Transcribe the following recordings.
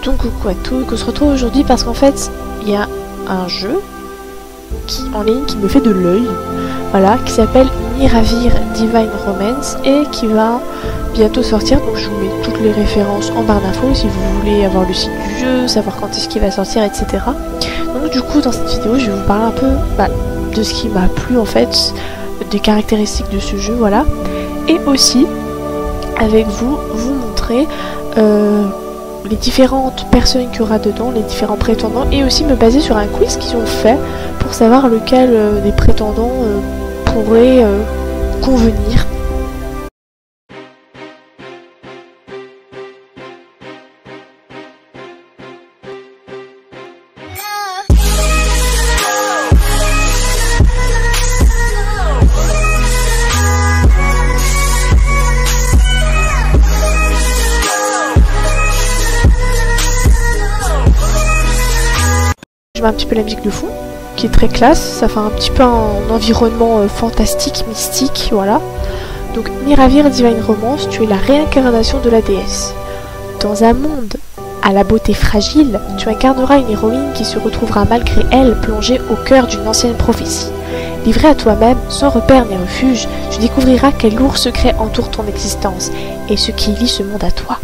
Donc coucou à tous, on se retrouve aujourd'hui parce qu'en fait il y a un jeu en ligne qui me fait de l'œil, voilà, qui s'appelle Miravir Divine Romance et qui va bientôt sortir. Donc je vous mets toutes les références en barre d'infos si vous voulez avoir le site du jeu, savoir quand est-ce qu'il va sortir, etc. Donc du coup dans cette vidéo je vais vous parler un peu de ce qui m'a plu en fait, des caractéristiques de ce jeu, voilà, et aussi avec vous montrer les différentes personnes qu'il y aura dedans, les différents prétendants, et aussi me baser sur un quiz qu'ils ont fait pour savoir lequel des prétendants pourrait convenir. Je mets un petit peu la musique de fond, qui est très classe, ça fait un petit peu un environnement fantastique, mystique, voilà. Donc Miravir Divine Romance, tu es la réincarnation de la déesse. Dans un monde à la beauté fragile, tu incarneras une héroïne qui se retrouvera malgré elle plongée au cœur d'une ancienne prophétie. Livrée à toi-même, sans repère ni refuge, tu découvriras quel lourd secret entoure ton existence et ce qui lie ce monde à toi.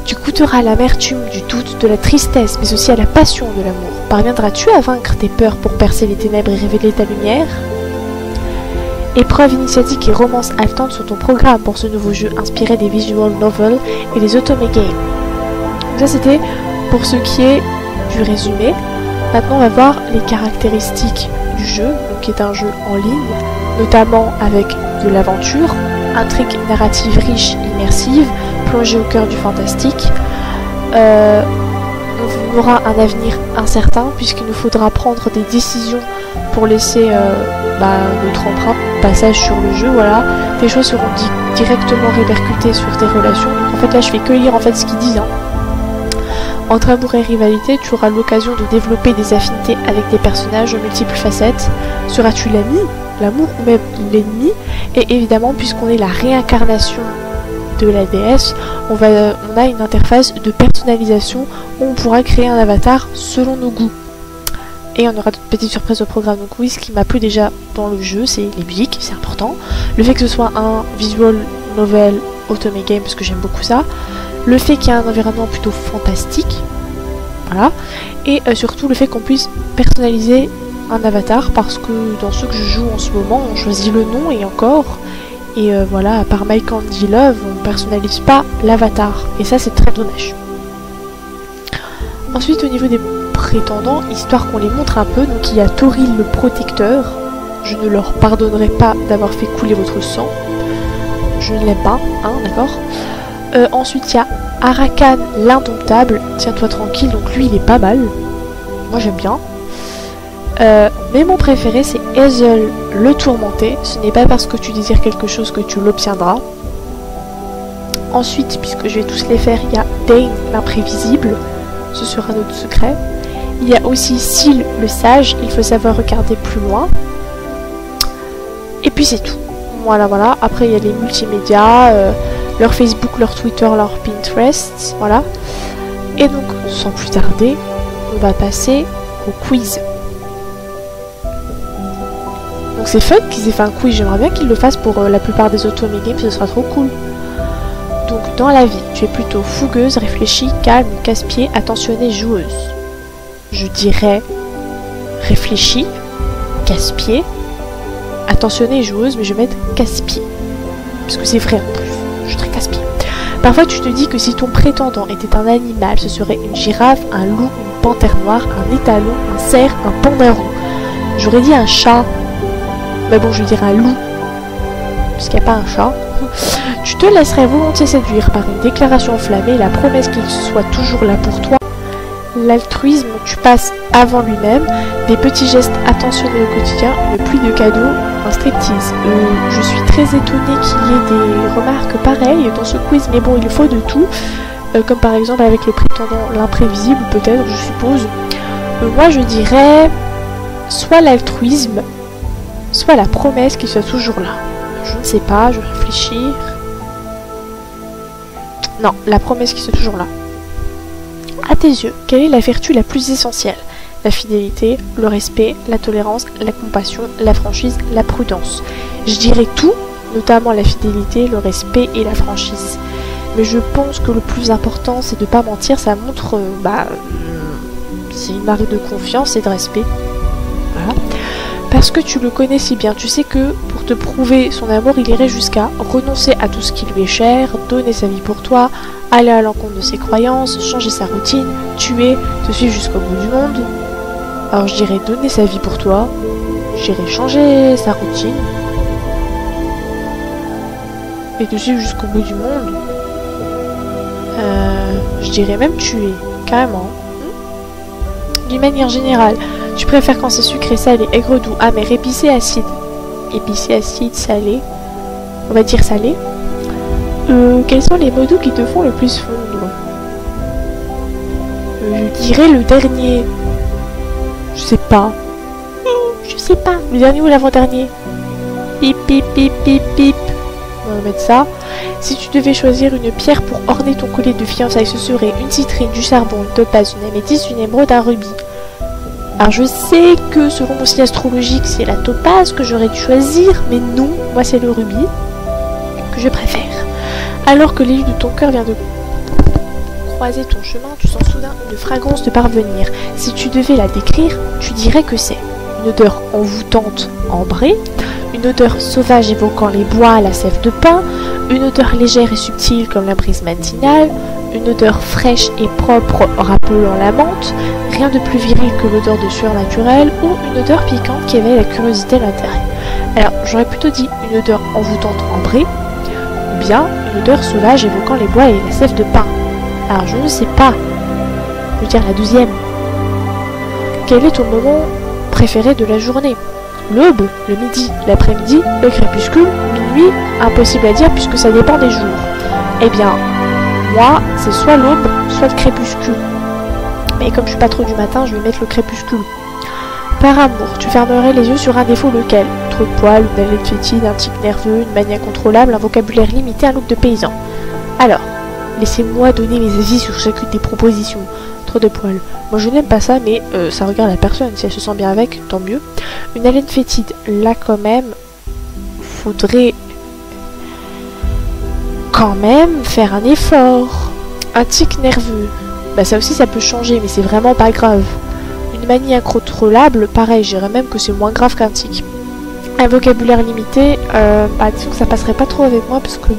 Tu goûteras l'amertume du doute, de la tristesse, mais aussi à la passion de l'amour. Parviendras-tu à vaincre tes peurs pour percer les ténèbres et révéler ta lumière? Épreuves initiatiques et romances haletantes sont ton programme pour ce nouveau jeu inspiré des visual novels et des otome games. Donc ça c'était pour ce qui est du résumé. Maintenant on va voir les caractéristiques du jeu, donc qui est un jeu en ligne, notamment avec de l'aventure, intrigue narrative riche, immersive, plongée au cœur du fantastique. On aura un avenir incertain puisqu'il nous faudra prendre des décisions pour laisser notre empreinte, passage sur le jeu, voilà. Tes choix seront directement répercutés sur tes relations. Donc, en fait là je fais que lire en fait ce qu'ils disent. Entre amour et rivalité, tu auras l'occasion de développer des affinités avec des personnages aux multiples facettes. Seras-tu l'ami, l'amour ou même l'ennemi? Et évidemment, puisqu'on est la réincarnation de la déesse, on a une interface de personnalisation où on pourra créer un avatar selon nos goûts. Et on aura d'autres petites surprises au programme. Donc oui, ce qui m'a plu déjà dans le jeu, c'est les musiques, c'est important. Le fait que ce soit un visual novel otome game, parce que j'aime beaucoup ça. Le fait qu'il y ait un environnement plutôt fantastique, voilà, et surtout le fait qu'on puisse personnaliser un avatar, parce que dans ceux que je joue en ce moment, on choisit le nom et encore, et voilà, à part My Candy Love, on personnalise pas l'avatar, et ça c'est très dommage. Ensuite au niveau des prétendants, histoire qu'on les montre un peu, donc il y a Toril le protecteur, je ne leur pardonnerai pas d'avoir fait couler votre sang, je ne l'aime pas, hein, d'accord. Ensuite il y a Arakan l'indomptable, tiens-toi tranquille, donc lui il est pas mal, moi j'aime bien. Mais mon préféré c'est Hazel le tourmenté, ce n'est pas parce que tu désires quelque chose que tu l'obtiendras. Ensuite, puisque je vais tous les faire, il y a Dane l'imprévisible, ce sera notre secret. Il y a aussi Syl le sage, il faut savoir regarder plus loin. Et puis c'est tout. Voilà, après il y a les multimédias, leur Facebook, leur Twitter, leur Pinterest, voilà. Et donc, sans plus tarder, on va passer au quiz. Donc c'est fun qu'ils aient fait un quiz, j'aimerais bien qu'ils le fassent pour la plupart des otome games, ce sera trop cool. Donc dans la vie, tu es plutôt fougueuse, réfléchie, calme, casse-pied, attentionnée, joueuse. Je dirais réfléchie, casse-pied, attentionnée et joueuse, mais je vais mettre casse-pied. Parce que c'est vrai en plus, je suis très casse-pied. Parfois tu te dis que si ton prétendant était un animal, ce serait une girafe, un loup, une panthère noire, un étalon, un cerf, un pandarou. J'aurais dit un chat. Mais bon, je dirais un loup, parce qu'il n'y a pas un chat. Tu te laisserais volontiers séduire par une déclaration enflammée, la promesse qu'il soit toujours là pour toi, l'altruisme où tu passes avant lui-même, des petits gestes attentionnés au quotidien, une pluie de cadeaux, un striptease. Je suis très étonnée qu'il y ait des remarques pareilles dans ce quiz, mais bon, il faut de tout, comme par exemple avec le prétendant l'imprévisible, peut-être, je suppose. Moi, je dirais soit l'altruisme, soit la promesse qu'il soit toujours là. Je ne sais pas, je vais réfléchir. Non, la promesse qu'il soit toujours là. À tes yeux, quelle est la vertu la plus essentielle? La fidélité, le respect, la tolérance, la compassion, la franchise, la prudence. Je dirais tout, notamment la fidélité, le respect et la franchise. Mais je pense que le plus important, c'est de ne pas mentir, ça montre, c'est une marque de confiance et de respect. Voilà. Parce que tu le connais si bien, tu sais que pour te prouver son amour, il irait jusqu'à renoncer à tout ce qui lui est cher, donner sa vie pour toi, aller à l'encontre de ses croyances, changer sa routine, tuer, te suivre jusqu'au bout du monde. Alors je dirais donner sa vie pour toi, je dirais changer sa routine, et te suivre jusqu'au bout du monde. Je dirais même tuer, carrément. D'une manière générale, tu préfères quand c'est sucré, salé, aigre, doux, amer, épicé, acide. Épicé, acide, salé. On va dire salé. Quels sont les mots doux qui te font le plus fondre? Je dirais le dernier. Je sais pas. Je sais pas. Le dernier ou l'avant-dernier? Pip, pip, pip, pip, pip. On va mettre ça. Si tu devais choisir une pierre pour orner ton collier de fiançailles, ce serait une citrine, du charbon, une topaze, une améthyste, une émeraude, un rubis. Alors je sais que selon mon signe astrologique, c'est la topaze que j'aurais dû choisir, mais non, moi c'est le rubis que je préfère. Alors que l'élu de ton cœur vient de croiser ton chemin, tu sens soudain une fragrance de parvenir. Si tu devais la décrire, tu dirais que c'est une odeur envoûtante, ambrée, une odeur sauvage évoquant les bois, la sève de pin, une odeur légère et subtile comme la brise matinale, une odeur fraîche et propre rappelant la menthe, rien de plus viril que l'odeur de sueur naturelle, ou une odeur piquante qui éveille la curiosité à l'intérieur. Alors j'aurais plutôt dit une odeur envoûtante ambrée, ou bien une odeur sauvage évoquant les bois et la sève de pin. Alors je ne sais pas, je veux dire la deuxième. Quel est ton moment préféré de la journée? L'aube, le midi, l'après-midi, le crépuscule, minuit, impossible à dire puisque ça dépend des jours. Eh bien, moi, c'est soit l'aube, soit le crépuscule. Mais comme je suis pas trop du matin, je vais mettre le crépuscule. Par amour, tu fermerais les yeux sur un défaut lequel? Trop de poils, une haleine fétide, un tic nerveux, une manie incontrôlable, un vocabulaire limité, un look de paysan. Alors, laissez-moi donner mes avis sur chacune des propositions. Trop de poils. Moi je n'aime pas ça, mais ça regarde la personne. Si elle se sent bien avec, tant mieux. Une haleine fétide, là quand même, faudrait quand même faire un effort. Un tic nerveux, bah ça aussi ça peut changer, mais c'est vraiment pas grave. Une manie incontrôlable, pareil, je dirais même que c'est moins grave qu'un tic. Un vocabulaire limité, disons que ça passerait pas trop avec moi parce que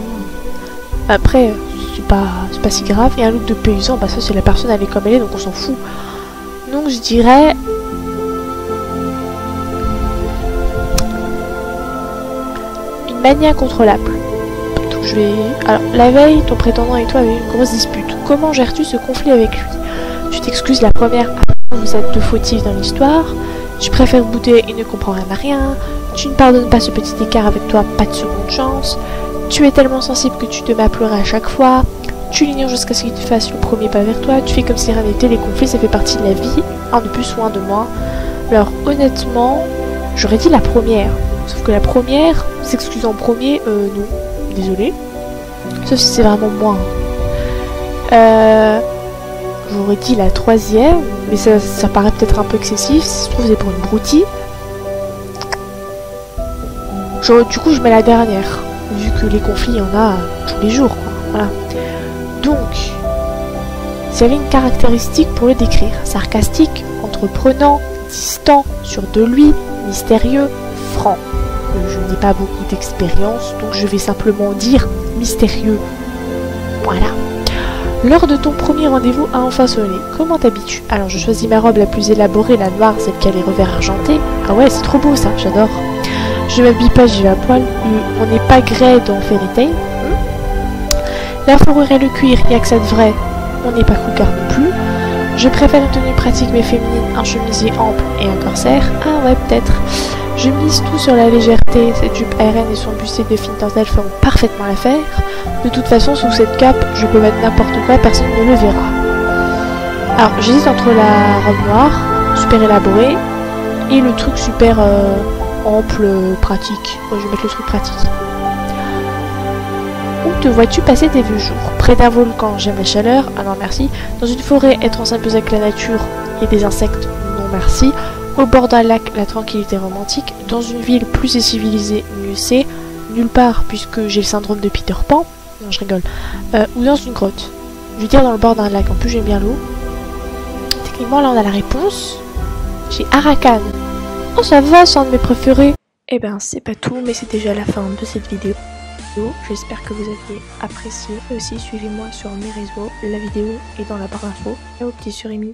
après c'est pas si grave. Et un look de paysan, bah ça c'est la personne elle est comme elle est, donc on s'en fout. Donc je dirais une manie incontrôlable. Donc je vais... Alors la veille, ton prétendant et toi avez eu une grosse dispute. Comment gères-tu ce conflit avec lui? Tu t'excuses la première, vous êtes deux fautifs dans l'histoire. Tu préfères bouder et ne comprends rien à rien. Tu ne pardonnes pas ce petit écart avec toi, pas de seconde chance. Tu es tellement sensible que tu te mets à pleurer à chaque fois. Tu l'ignores jusqu'à ce qu'il te fasse le premier pas vers toi. Tu fais comme si rien n'était. Les conflits, ça fait partie de la vie. Un de plus ou un de moins. Alors honnêtement, j'aurais dit la première. Sauf que la première, s'excuse en premier, non. Désolée. Sauf si c'est vraiment moi. J'aurais dit la troisième. Mais ça paraît peut-être un peu excessif. Si ça se trouve, c'est pour une broutille. Du coup, je mets la dernière. Vu que les conflits, il y en a tous les jours, quoi. Voilà. Donc, s'il y avait une caractéristique pour le décrire, sarcastique, entreprenant, distant, sûr de lui, mystérieux, franc. Je n'ai pas beaucoup d'expérience, donc je vais simplement dire mystérieux. Voilà. L'heure de ton premier rendez-vous a enfin sonné. Comment t'habitues? Alors, je choisis ma robe la plus élaborée, la noire, celle qui a les revers argentés. Ah ouais, c'est trop beau ça, j'adore. Je m'habille pas, j'y vais à poil. On n'est pas grès dans Fairy Tail. La fourrure et le cuir, il n'y a que ça de vrai. On n'est pas cougar non plus. Je préfère une tenue pratique mais féminine, un chemisier ample et un corsaire. Ah ouais, peut-être. Je mise tout sur la légèreté. Cette jupe aérienne et son bustier de fine dentelle feront parfaitement l'affaire. De toute façon, sous cette cape, je peux mettre n'importe quoi, personne ne le verra. Alors, j'hésite entre la robe noire, super élaborée, et le truc super... ample, pratique. Moi je vais mettre le truc pratique. Où te vois-tu passer tes vieux jours? Près d'un volcan, j'aime la chaleur, ah non merci. Dans une forêt, être en symbiose avec la nature et des insectes, non merci. Au bord d'un lac, la tranquillité romantique. Dans une ville plus civilisée, mieux c'est. Nulle part, puisque j'ai le syndrome de Peter Pan. Non, je rigole. Ou dans une grotte. Je veux dire dans le bord d'un lac, en plus j'aime bien l'eau. Techniquement, là on a la réponse. J'ai Arakan. Oh ça va, c'est un de mes préférés. Eh ben c'est pas tout, mais c'est déjà la fin de cette vidéo. J'espère que vous aviez apprécié. Et aussi suivez-moi sur mes réseaux. La vidéo est dans la barre d'infos. Et au petit sur Amy.